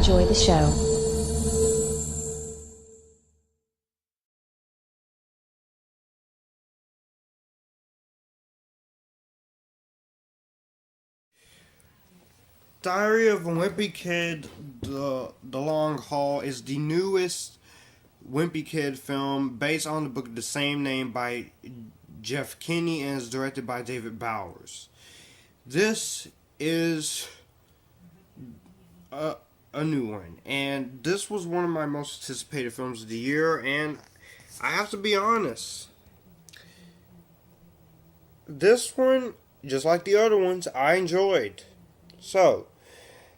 enjoy the show. Diary of a Wimpy Kid, the Long Haul is the newest Wimpy Kid film based on the book of the same name by Jeff Kinney and is directed by David Bowers. This is a new one, and this was one of my most anticipated films of the year, and I have to be honest, this one, just like the other ones, I enjoyed. So,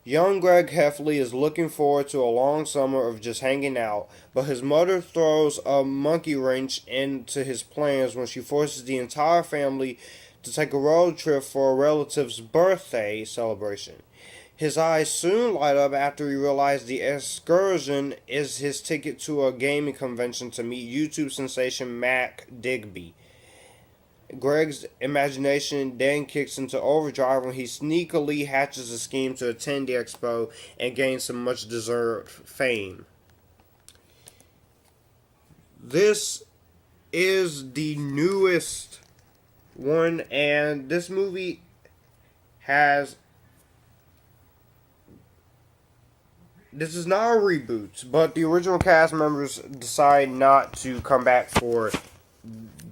young Greg Heffley is looking forward to a long summer of just hanging out, but his mother throws a monkey wrench into his plans when she forces the entire family to take a road trip for a relative's birthday celebration. His eyes soon light up after he realizes the excursion is his ticket to a gaming convention to meet YouTube sensation Mac Digby. Greg's imagination then kicks into overdrive when he sneakily hatches a scheme to attend the expo and gain some much deserved fame. This is the newest one, and this movie has... This is not a reboot, but the original cast members decide not to come back for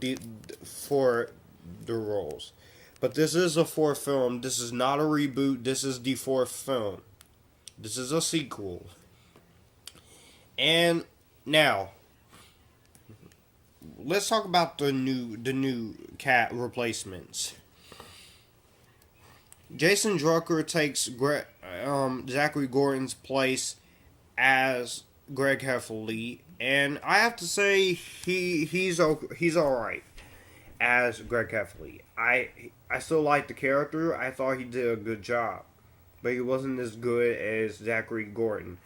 the roles. But this is a fourth film. This is not a reboot. This is the fourth film. This is a sequel. And now, let's talk about the new cat replacements. Jason Drucker takes Zachary Gordon's place as Greg Heffley, and I have to say he's all right as Greg Heffley. I still like the character. I thought he did a good job, but he wasn't as good as Zachary Gordon.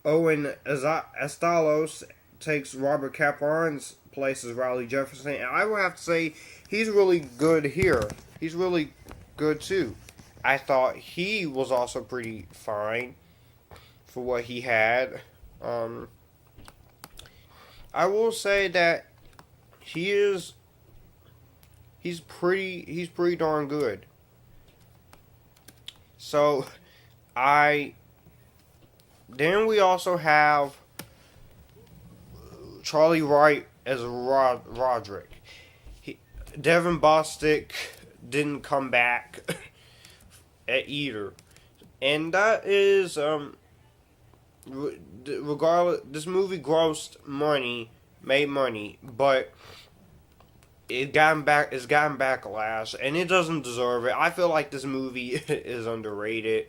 Owen Asztalos takes Robert Capon's place as Riley Jefferson, and I will have to say he's really good here. He's really good too. I thought he was also pretty fine for what he had. I will say that he's pretty darn good. So then we also have Charlie Wright as Roderick. Devin Bostick didn't come back at either, and that is regardless. This movie made money, but it's gotten backlash, and it doesn't deserve it. I feel like this movie is underrated.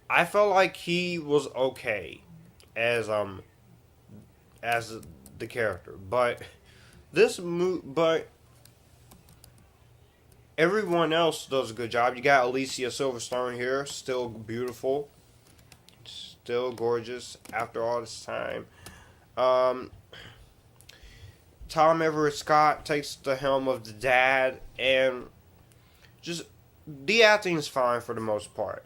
I felt like he was okay as the character, but everyone else does a good job. You got Alicia Silverstone here, still beautiful, still gorgeous after all this time. Tom Everett Scott takes the helm of the dad, and just the acting is fine for the most part.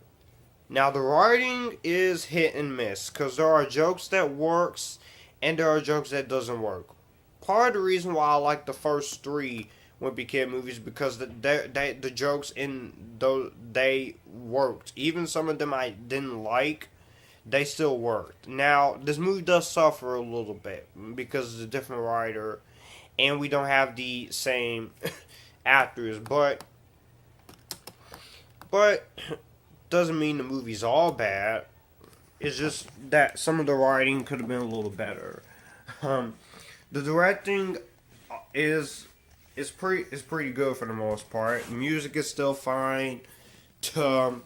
Now the writing is hit and miss because there are jokes that works and there are jokes that doesn't work. Part of the reason why I like the first three Wimpy Kid movies because the jokes in those they worked. Even some of them I didn't like, they still worked. Now this movie does suffer a little bit because it's a different writer, and we don't have the same actors. But doesn't mean the movie's all bad. It's just that some of the writing could have been a little better. The directing is pretty good for the most part. Music is still fine. The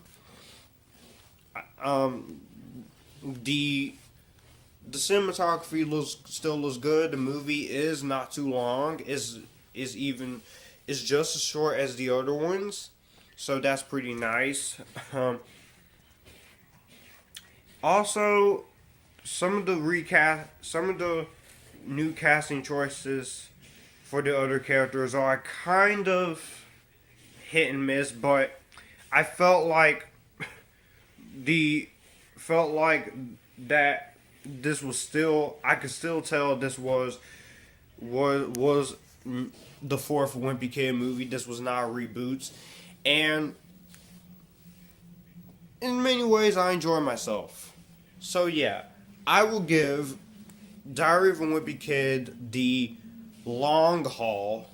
cinematography still looks good. The movie is not too long. Is just as short as the other ones, so that's pretty nice. Also, some of the new casting choices for the other characters are kind of hit and miss, but I felt like the felt like that this was still, I could still tell this was the fourth Wimpy Kid movie. This was not reboots, and in many ways I enjoy myself. So yeah, I will give Diary of a Wimpy Kid the long haul.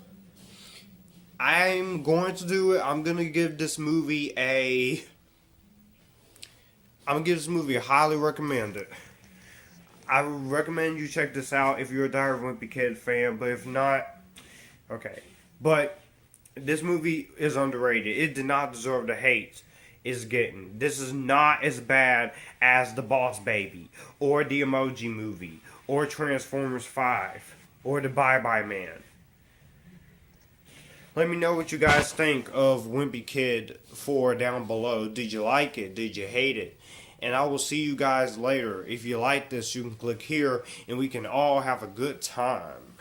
I'm going to do it. I'm gonna give this movie a. I'm gonna give this movie a highly recommended. I would recommend you check this out if you're a Diary of a Wimpy Kid fan, but if not, okay. But this movie is underrated. It did not deserve the hate it's getting. This is not as bad as The Boss Baby, or The Emoji Movie, or Transformers 5, or The Bye Bye Man. Let me know what you guys think of Wimpy Kid 4 down below. Did you like it? Did you hate it? And I will see you guys later. If you like this, you can click here and we can all have a good time.